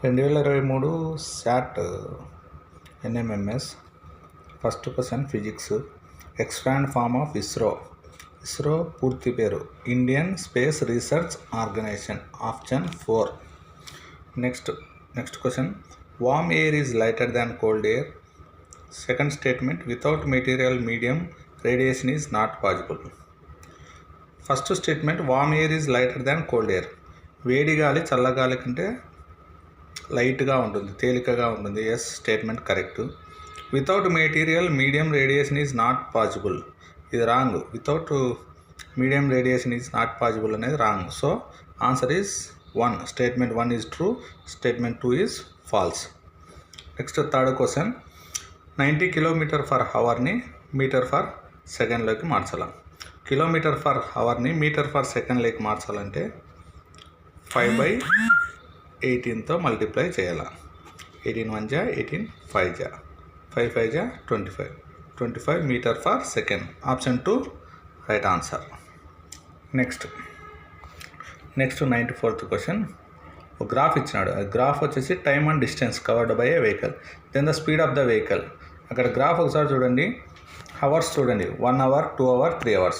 2023 SAT NMMS first question physics. Expand form of ISRO. ISRO పూర్తి పేరు Indian space research organisation. Option 4. Next question. Warm air is lighter than cold air. Second statement. Without material medium radiation is not possible. First statement warm air is lighter than cold air. వేడి గాలి చల్లగాలి కంటే లైట్గా ఉంటుంది, తేలికగా ఉంటుంది. Yes statement correct. Without material medium radiation is not possible. ఇది wrong. Without medium radiation is not possible అనేది wrong. So answer is 1. Statement 1 is true, statement 2 is false. Next third question. 90 km/hని మీటర్ ఫర్ సెకండ్లోకి మార్చాలి. Kilometer per అవర్ని meter per సెకండ్లోకి మార్చాలంటే 5/18తో multiply చేయాలి. 18 1 జా 18 5 జా 5 5 జా 25. 25 metre per second. Option 2 right answer. Next 94th question. ఒక గ్రాఫ్ ఇచ్చినాడు. ఆ గ్రాఫ్ వచ్చేసి time and distance covered by a vehicle, then the speed of the vehicle. అక్కడ గ్రాఫ్ ఒకసారి చూడండి. అవర్స్ చూడండి. 1 hour 2 hour 3 hours.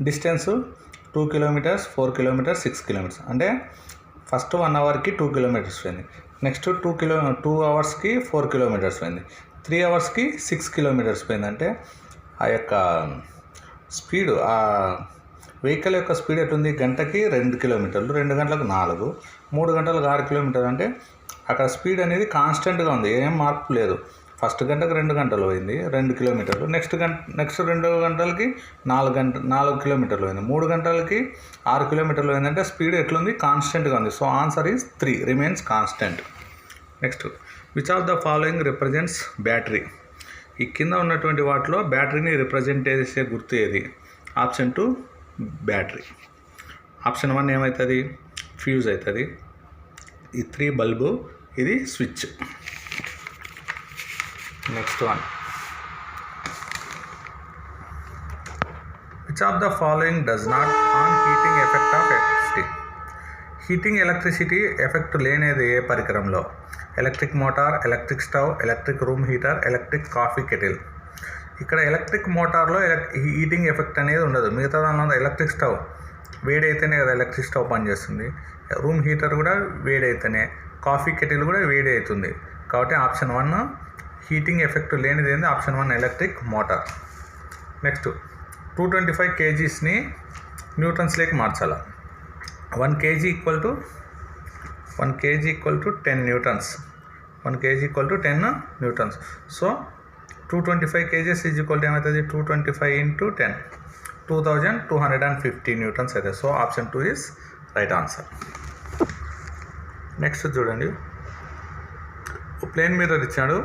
Distance 2 km 4 km 6 km. అంటే first 1 hourకి 2 km పోయింది. నెక్స్ట్ 2 hours-కి 4 km పోయింది. 3 hours-కి 6 km పోయింది. అంటే ఆ యొక్క స్పీడ్, ఆ వెహికల్ యొక్క స్పీడ్ ఎట్లుంది? గంటకి 2 కిలోమీటర్లు, 2 గంటలకు 4, 3 గంటలకు 6 కిలోమీటర్లు. అంటే అక్కడ స్పీడ్ అనేది కాన్స్టెంట్గా ఉంది, ఏం మార్పు లేదు. ఫస్ట్ గంటకు 2 గంటలు పోయింది 2 కిలోమీటర్లు. నెక్స్ట్ 2 గంటలకి 4 కిలోమీటర్లు పోయింది. 3 గంటలకి 6 కిలోమీటర్లు పోయిందంటే స్పీడ్ ఎట్లుంది? కాన్స్టెంట్గా ఉంది. So answer is 3, remains constant. Next. Which of the following represents battery. ఈ కింద ఉన్నటువంటి వాటిలో బ్యాటరీని రిప్రజెంట్ చేసే గుర్తు ఏది? Option 2 battery. ఆప్షన్ 1 ఏమవుతుంది? ఫ్యూజ్ అవుతుంది. ఈ 3 బల్బు, ఇది switch. Next one. Which of the following does not on heating effect of electricity. Heating electricity effect లేనేది ఏ పరికరంలో? Electric motor, electric stove, electric room heater, electric coffee kettle. ఇక్కడ electric మోటార్లో heating effect అనేది ఉండదు. మిగతా దానిలో ఎలక్ట్రిక్ స్టవ్ వేడి అయితేనే కదా ఎలక్ట్రిక్ స్టవ్ పనిచేస్తుంది. రూమ్ హీటర్ కూడా వేడి అయితేనే, కాఫీ కెటిల్ కూడా వేడి అవుతుంది. కాబట్టి ఆప్షన్ 1 హీటింగ్ ఎఫెక్ట్ లేనిది ఏంది? Option 1 electric motor. నెక్స్ట్. 225 kgsని న్యూటన్స్లోకి మార్చాలి. 1 kg equal to 10 newtons. 1 kg equal to 10 newtons. So 225 kgs is equal to ఏమవుతుంది? 225 × 10 2250 న్యూటన్స్ అవుతుంది. So option 2 is right answer. Next చూడండి. ప్లేన్ మిర్రర్ ఇచ్చాడు.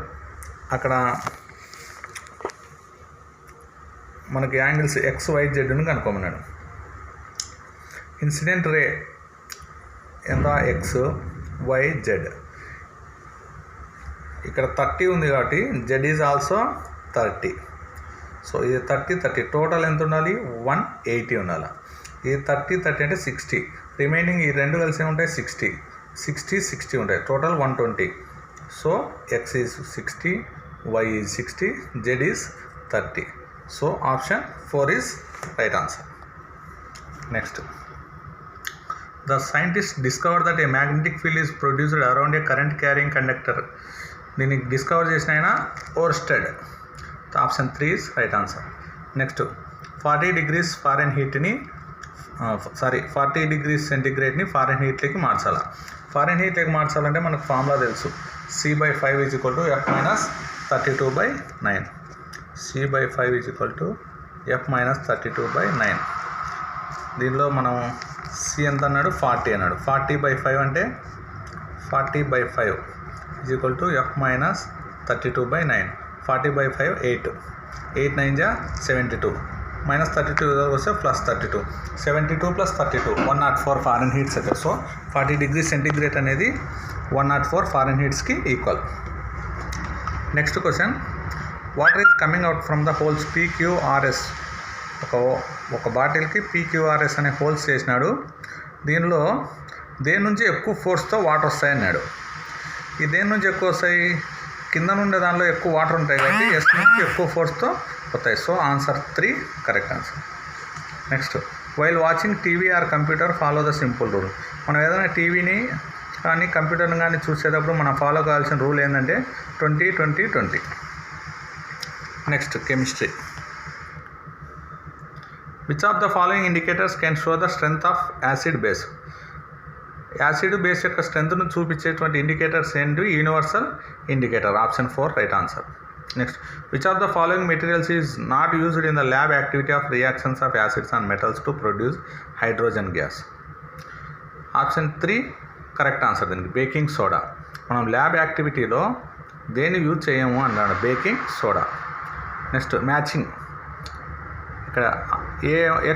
అక్కడ మనకి యాంగిల్స్ X Y Z కనుక్కోమన్నాడు. ఇన్సిడెంట్ రే ఎంత? X Y Z. ఇక్కడ 30 ఉంది కాబట్టి Z ఈజ్ ఆల్సో 30. సో ఇది 30 టోటల్ ఎంత ఉండాలి? 180 ఉండాలి. ఇది 30 అంటే 60. రిమైనింగ్ ఈ రెండు కలిసి ఉంటాయి 60 ఉంటాయి. Total 120. So X is 60, Y is 60, Z is 30. So option 4 is right answer. Next. The scientist discover that a magnetic field is produced around a current carrying conductor. దీన్ని డిస్కవర్ చేసిన ఆయన Oersted. Option 3 is right answer. Next. 40 degrees ఫారెన్హీట్ని 40 degrees సెంటిగ్రేడ్ని ఫారెన్హీట్లోకి మార్చాలి. ఫారెన్హీట్లోకి మార్చాలంటే మనకు ఫార్ములా తెలుసు. C/5 is equal to F-32/9. C/5 is equal to F-32/9. దీనిలో మనం C ఎంత అన్నాడు? 40 అన్నాడు. 40/5 అంటే 40/5 ఈజ్ ఈక్వల్ టు F-32/9. 40/5 8. 8 9 జా 72. -32 వస్తే +32. 72 + 32 104 ఫారెన్హీట్స్ అవుతుంది. సో 40 degrees సెంటిగ్రేడ్ అనేది 104 ఫారెన్హీట్స్కి equal. Next question. Water is coming out from the holes PQRS. ఒక బాటిల్కి PQRS అనే హోల్స్ చేసినాడు. దీనిలో దేని నుంచి ఎక్కువ ఫోర్స్తో వాటర్ వస్తాయన్నాడు. ఈ దేని నుంచి ఎక్కువ వస్తాయి? కింద నుండే దానిలో ఎక్కువ వాటర్ ఉంటాయి కాబట్టి ఎస్ నుంచి ఎక్కువ ఫోర్స్తో వస్తాయి. So answer 3 correct answer. Next, while watching TV or computer follow the simple rule. మనం ఏదైనా టీవీని కానీ కంప్యూటర్ని కానీ చూసేటప్పుడు మనం ఫాలో కావాల్సిన రూల్ ఏంటంటే 20-20-20. Next, chemistry. Which of the following indicators can show the strength of acid base? Acid base యొక్క స్ట్రెంత్ను చూపించేటువంటి ఇండికేటర్స్ ఏంటి? Universal indicator. Option 4 right answer. Next, which of the following materials is not used in the lab activity of reactions of acids and metals to produce hydrogen gas? Option 3 correct answer. దీనికి baking soda. మనం lab యాక్టివిటీలో దేన్ని use చేయము అన్నాడు, baking soda. Next, matching. ఇక్కడ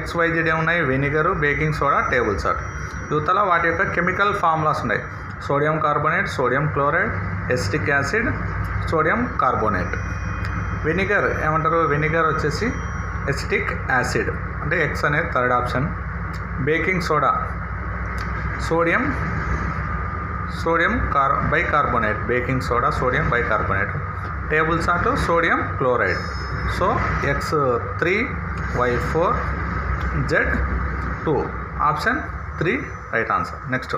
XYZ ఏమున్నాయి? Vinegar, baking soda, table salt. యువతల వాటి యొక్క కెమికల్ ఫార్ములాస్ ఉన్నాయి. Sodium carbonate, sodium chloride, acetic acid, sodium carbonate. Vinegar ఏమంటారు? వెనిగర్ వచ్చేసి ఎసిటిక్ యాసిడ్, అంటే X అనేది third option. Baking soda sodium bicarbonate, baking soda sodium bicarbonate. Table salt sodium chloride. So X3, Y4, Z2. Option 3 right answer. Next,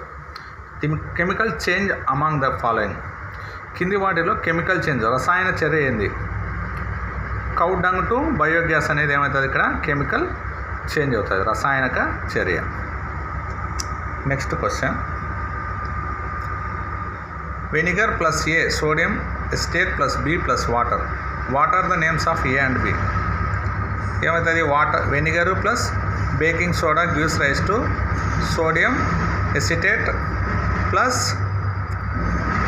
the chemical change among the following. కింది వాటిలో chemical change, రసాయన చర్య ఏంది? Cow dung to biogas అనేది ఏమవుతుంది? ఇక్కడ chemical change అవుతుంది, రసాయనిక చర్య. Next question, vinegar plus A sodium acetate plus B plus water. What are the names of A and B? ఏమవుతుంది? Water, vinegar plus baking soda gives rise to sodium acetate plus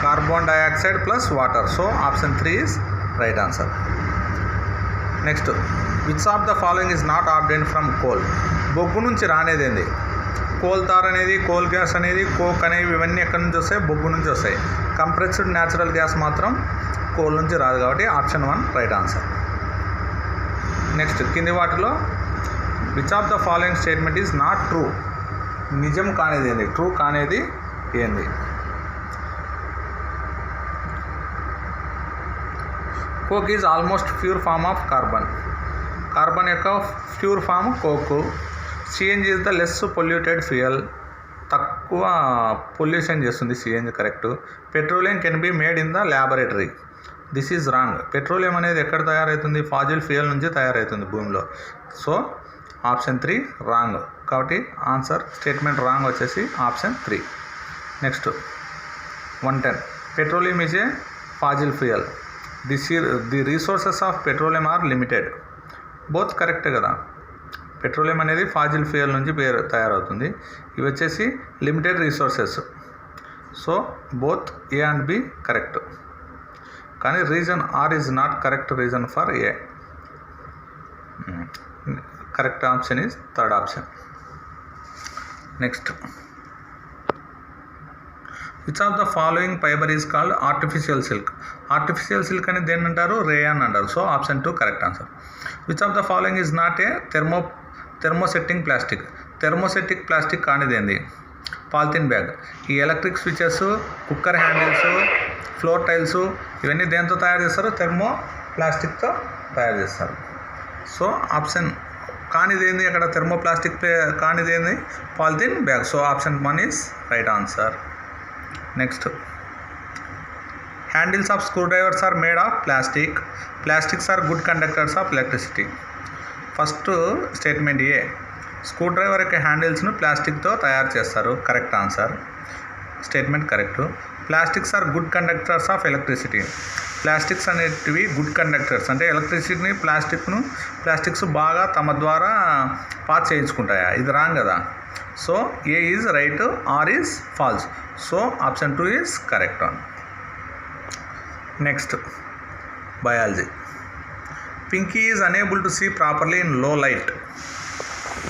carbon dioxide plus water. So option 3 is right answer. Next, which of the following is not obtained from coal? బొగ్గు నుంచి రానేదేంది? Coal tar అనేది, coal gas అనేది, coke అనేవి ఇవన్నీ ఎక్కడి నుంచి వస్తాయి? బొగ్గు నుంచి వస్తాయి. కంప్రెస్డ్ న్యాచురల్ గ్యాస్ మాత్రం కోల్ నుంచి రాదు కాబట్టి ఆప్షన్ 1 రైట్ ఆన్సర్. నెక్స్ట్, కింది వాటిలో which of the following statement is not true? నిజం కానేది ఏంది? ట్రూ కానేది ఏంది? Coke is almost pure form of carbon. Carbon యొక్క pure form coke. CNG is the less polluted fuel. తక్కువ పొల్యూషన్ చేస్తుంది CNG, correct. Petroleum can be made in the laboratory. This is wrong. Petroleum అనేది ఎక్కడ తయారవుతుంది? Fossil fuel నుంచి తయారవుతుంది భూమిలో. So option 3 wrong. కాబట్టి ఆన్సర్ స్టేట్మెంట్ రాంగ్ వచ్చేసి option 3. Next, 110. Petroleum is a fossil fuel. The resources of petroleum are limited. Both correct కదా. Petroleum అనేది ఫాజిల్ ఫ్యూయల్ నుంచి తయారవుతుంది. ఇవి వచ్చేసి limited resources. So both A and B correct. కానీ reason R is not correct reason for A. Correct option is third option. Next, which of the following fiber is called artificial silk? Artificial silk అని దేన్ని అంటారు? Rayon అంటారు. So option 2 correct answer. Which of the following is not a thermosetting plastic? Thermosetting plastic కానిదేంది? Polythene bag. ఈ electric switches, cooker handles, floor tiles ఇవన్నీ దేంతో తయారు చేస్తారు? థెర్మో ప్లాస్టిక్తో తయారు చేస్తారు. సో ఆప్షన్ కానిదేంది అక్కడ? థెర్మోప్లాస్టిక్ కానిదేంది? Polythene bag. So option 1 is right answer. Next, handles of screw drivers are made of plastic. Plastics are good conductors of electricity. First statement A. Screw driver యొక్క హ్యాండిల్స్ను ప్లాస్టిక్తో తయారు చేస్తారు. Correct answer. Statement correct. Plastics are good conductors of electricity. Plastics అనేటివి good conductors, అంటే ఎలక్ట్రిసిటీని plastics బాగా తమ ద్వారా పాస్ చేయించుకుంటాయా? ఇది రాంగ్ కదా. So A is right, R is false. So option 2 is correct one. Next, biology. Pinky is unable to see properly in low light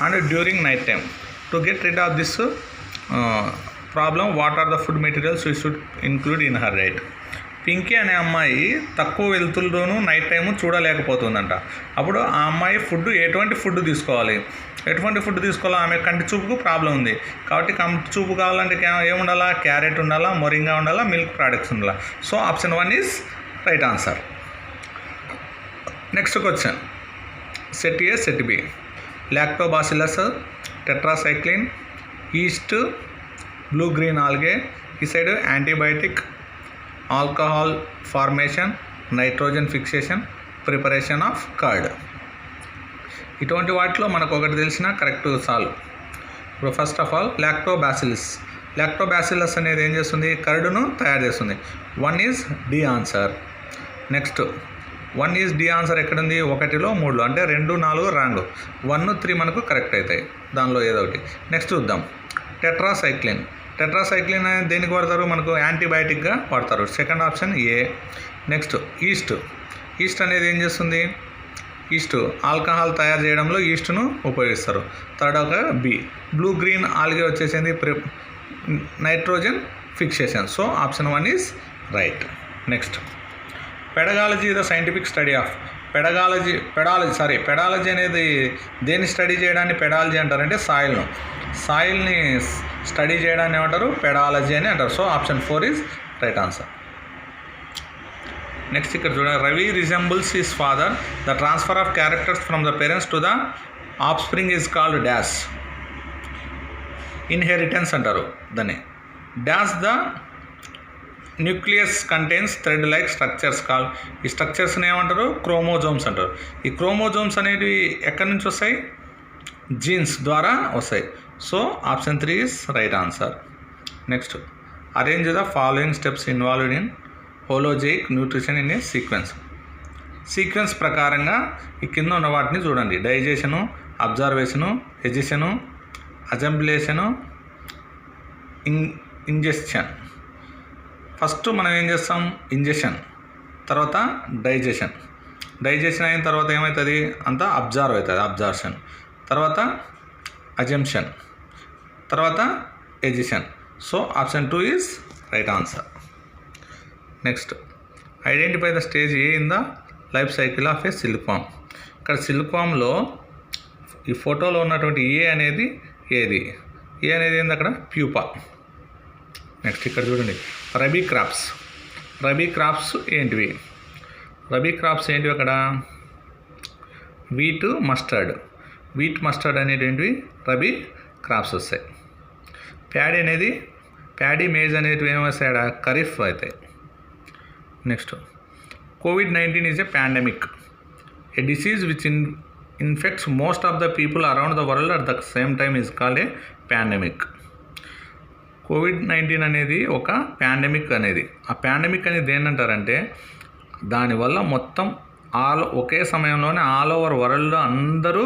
and during night time. To get rid of this problem, what are the food materials we should include in her diet? Pinky అనే అమ్మాయి తక్కువ వెలుతురులోనూ night time చూడలేకపోతుందంట. అప్పుడు ఆ అమ్మాయి ఎటువంటి food తీసుకోవాలి, ఆమె కంటి చూపుకు ప్రాబ్లం ఉంది కాబట్టి కంటి చూపు కావాలంటే ఏముండాలా, క్యారెట్ ఉండాలా, మొరింగా ఉండాలా, మిల్క్ ప్రోడక్ట్స్ ఉండాలా. So option 1 is right answer. Next question, set A set B. Lactobacillus, tetracycline, yeast, blue green algae, ఈ side antibiotic, alcohol formation, nitrogen fixation, preparation of curd. ఇటువంటి వాటిలో మనకు ఒకటి తెలిసిన కరెక్ట్ సాల్వ్. ఇప్పుడు first of all lactobacillus అనేది ఏం చేస్తుంది, కర్డును తయారు చేస్తుంది. 1 is D answer. Next 1 is D answer ఎక్కడుంది, 1లో 3లో అంటే 2, 4 రాంగ్, 1, 3 మనకు కరెక్ట్ అవుతాయి, దానిలో ఏదో ఒకటి. నెక్స్ట్ చూద్దాం, టెట్రాసైక్లిన్ అనేది దేనికి వాడతారు, మనకు యాంటీబయాటిక్గా వాడతారు. Second option A. Next east అనేది ఏం చేస్తుంది, ఆల్కహాల్ తయారు చేయడంలో ఈస్ట్ను ఉపయోగిస్తారు. థర్డ్ ఒక బి. బ్లూ గ్రీన్ ఆల్గే వచ్చేసింది nitrogen fixation. So option 1 is right. Next pedagogy the scientific study of. Pedology అనేది దేన్ని స్టడీ చేయడాన్ని పెడాలజీ అంటారంటే సాయిల్ని స్టడీ చేయడాన్ని ఏమంటారు, పెడాలజీ అని అంటారు. So option 4 is right answer. Next ఇక్కడ చూడండి, Ravi resembles his father, the transfer of characters from the parents to the of spring is called dash. Inheritance అంటారు దాన్ని. Dash the nucleus contains thread like structures call. ఈ స్ట్రక్చర్స్ని ఏమంటారు, chromosomes అంటారు. ఈ chromosomes అనేవి ఎక్కడి నుంచి వస్తాయి, జీన్స్ ద్వారా వస్తాయి. So option 3 is right answer. Next arrange the following steps involved in holozoic nutrition in a sequence ప్రకారంగా ఈ కింద ఉన్న వాటిని చూడండి. Digestion, absorption, egestion, assimilation, ingestion. First మనం ఏం చేస్తాం, ఇంజెక్షన్, తర్వాత డైజెషన్ అయిన తర్వాత ఏమవుతుంది, అంతా అబ్జర్వ్ అవుతుంది, అబ్జార్షన్, తర్వాత అజంప్షన్, తర్వాత egestion. So option 2 is right answer. Next identify the stage A in the life cycle of a silkworm. ఇక్కడ సిల్క్వామ్లో ఈ ఫోటోలో ఉన్నటువంటి ఏ అనేది ఏది, ఏంది అక్కడ ప్యూపా. నెక్స్ట్ ఇక్కడ చూడండి, రబీ క్రాప్స్ ఏంటివి అక్కడ, వీట్ మస్టర్డ్ అనేటువంటివి రబీ క్రాప్స్ వస్తాయి. ప్యాడీ మేజ్ అనేటివి ఏమొస్తాయి, ఖరీఫ్ అవుతాయి. Next COVID-19 is a pandemic, A disease which infects most of the people around the world at the same time is called a pandemic. COVID-19 అనేది ఒక pandemic అనేది. ఆ pandemic అనేది ఏంటంటారంటే, దానివల్ల మొత్తం ఒకే సమయంలోనే ఆల్ ఓవర్ వరల్డ్ అందరూ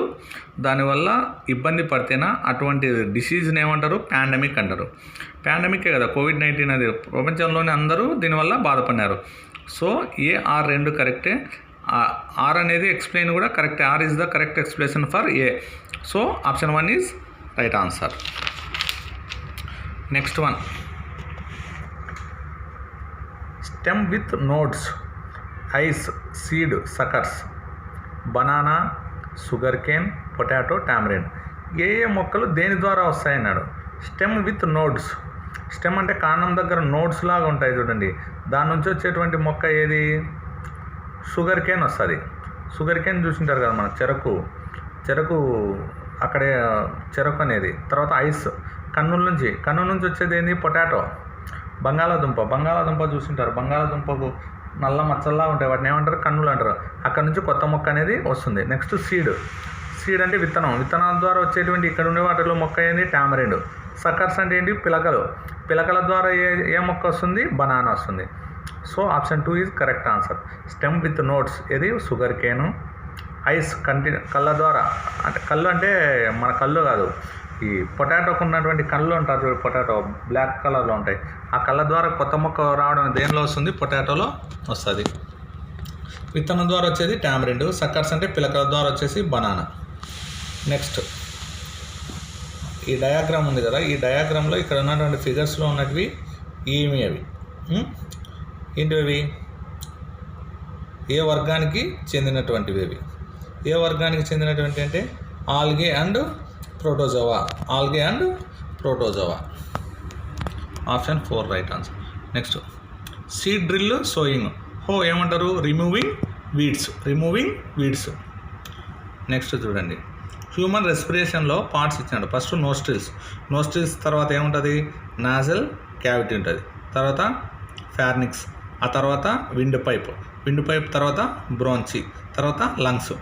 దానివల్ల ఇబ్బంది పడితేనా అటువంటి డిసీజ్ని ఏమంటారు, పాండమిక్ అంటారు. పాండమికే కదా COVID-19 అనేది, ప్రపంచంలోనే అందరూ దీనివల్ల బాధపడినారు. సో AR 2 కరెక్టే. ఆర్ అనేది ఎక్స్ప్లెయిన్ కూడా కరెక్టే. R is the correct explanation for A. So option 1 is right answer. Next one, stem with nodes, eyes, seed, suckers, banana, sugar cane, potato, tamarind. ఏ మొక్కలు దేని ద్వారా వస్తాయన్నాడు. Stem with nodes. స్టెమ్ అంటే కాండం దగ్గర నోడ్స్ లాగా ఉంటాయి చూడండి, దాని నుంచి వచ్చేటువంటి మొక్క ఏది, షుగర్ కేన్ వస్తుంది. షుగర్ కేన్ చూసింటారు కదా మన చెరకు అక్కడే చెరకు అనేది. తర్వాత ఐస్, కన్ను నుంచి వచ్చేది ఏంది, పొటాటో. బంగాళాదుంప చూసింటారు, బంగాళాదుంపకు నల్ల మచ్చల్లా ఉంటాయి, వాటిని ఏమంటారు, కన్నులు అంటారు. అక్కడ నుంచి కొత్త మొక్క అనేది వస్తుంది. నెక్స్ట్ సీడ్ అంటే విత్తనాల ద్వారా వచ్చేటువంటి ఇక్కడ ఉండే వాటిలో మొక్క ఏంది, టామరిన్. సకర్స్ అంటే ఏంటి, పిలకల ద్వారా ఏ మొక్క వస్తుంది, బనానా వస్తుంది. So option 2 is correct answer. Stem with notes ఏది, షుగర్ కేను. ఐస్ కళ్ళ ద్వారా, అంటే కళ్ళు అంటే మన కళ్ళు కాదు, ఈ పొటాటోకు ఉన్నటువంటి కళ్ళు ఉంటారు, పొటాటో బ్లాక్ కలర్లో ఉంటాయి. ఆ కళ్ళ ద్వారా కొత్త మొక్క రావడం దేనిలో వస్తుంది, పొటాటోలో వస్తుంది. విత్తనం ద్వారా వచ్చేది టామరిన్. సక్కర్స్ అంటే పిలకల ద్వారా వచ్చేసి బనానా. నెక్స్ట్ ఈ డయాగ్రామ్ ఉంది కదా, ఈ డయాగ్రామ్లో ఇక్కడ ఉన్నటువంటి ఫిగర్స్లో ఉన్నటివి ఏమి అవి, ఏంటివి? ఏ వర్గానికి చెందినటువంటివి ఇవి? ఏ వర్గానికి చెందినటువంటి అంటే algae and protozoa. Algae and protozoa. Option 4 right answer. Next seed drill sowing. ఏమంటారు? Removing weeds. నెక్స్ట్ చూడండి, హ్యూమన్ రెస్పిరేషన్లో పార్ట్స్ ఇచ్చినాడు. ఫస్ట్ నోస్ట్రిల్స్ తర్వాత ఏముంటుంది? నాజల్ క్యావిటీ ఉంటుంది. తర్వాత ఫార్నిక్స్, ఆ తర్వాత విండ్ పైప్ తర్వాత బ్రోంచి, తర్వాత లంగ్స్.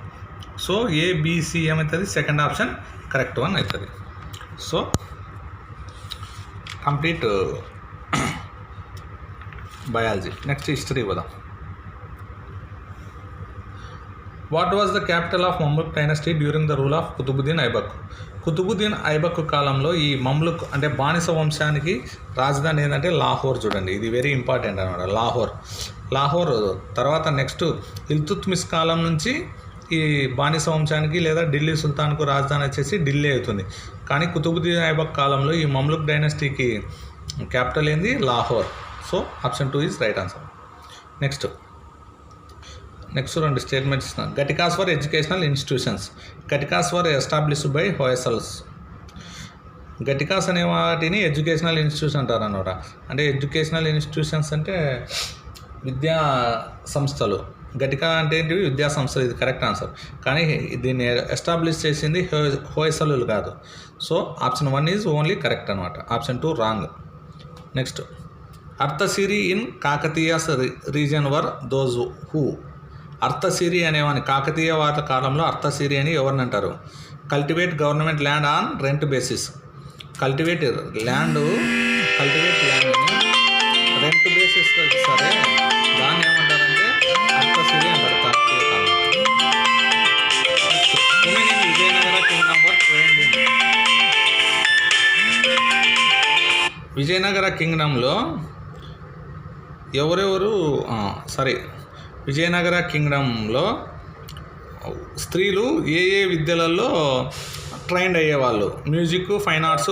సో ఏబిసి ఏమవుతుంది? సెకండ్ ఆప్షన్ కరెక్ట్ వన్ అవుతుంది. So complete biology. Next history పోదాం. What was the capital of Mamluk dynasty during the rule of Qutbuddin Aibak? Qutbuddin Aibak కాలంలో ఈ మమ్లుక్ అంటే బానిస వంశానికి రాజధాని ఏంటంటే లాహోర్. చూడండి, ఇది వెరీ ఇంపార్టెంట్ అనమాట. లాహోర్ తర్వాత నెక్స్ట్ ఇల్తుత్మిష్ కాలం నుంచి ఈ బానిస వంశానికి లేదా ఢిల్లీ సుల్తాన్కు రాజధాని వచ్చేసి ఢిల్లీ అవుతుంది. కానీ కుతుబుద్దీన్ ఐబక్ కాలంలో ఈ మమ్లుక్ డైనస్టీకి క్యాపిటల్ ఏంది? Lahore. So option 2 is right answer. Next 2 statements ఇస్తున్నాను. Ghatikas for educational institutions. Ghatikas for established by Hoysalas. Ghatikas అనే వాటిని ఎడ్యుకేషనల్ ఇన్స్టిట్యూషన్ అంటారు అన్నమాట. అంటే ఎడ్యుకేషనల్ ఇన్స్టిట్యూషన్స్ అంటే విద్యా సంస్థలు. గటికా అంటే ఏంటివి? విద్యా సంస్థలు. ఇది కరెక్ట్ ఆన్సర్. కానీ దీన్ని ఎస్టాబ్లిష్ చేసింది హోయసలులు కాదు. So option 1 is only correct అనమాట. Option 2 wrong. Next ardhasiri in Kakatiyas region were those who. Ardhasiri అనేవాని కాకతీయ వార్త కాలంలో అర్థసిరి అని ఎవరిని అంటారు? Cultivate government land on rent basis. Cultivate ల్యాండ్ని రెంట్ బేసిస్ సరే, దాన్ని ఏమంటారంటే అర్థసిరి అంటారు కాకతీయ కాలంలో. Vijayanagara kingdom were trained in. Vijayanagara కింగ్డంలో విజయనగర కింగ్డంలో స్త్రీలు ఏ విద్యలలో ట్రైన్డ్ అయ్యేవాళ్ళు? Music, fine arts,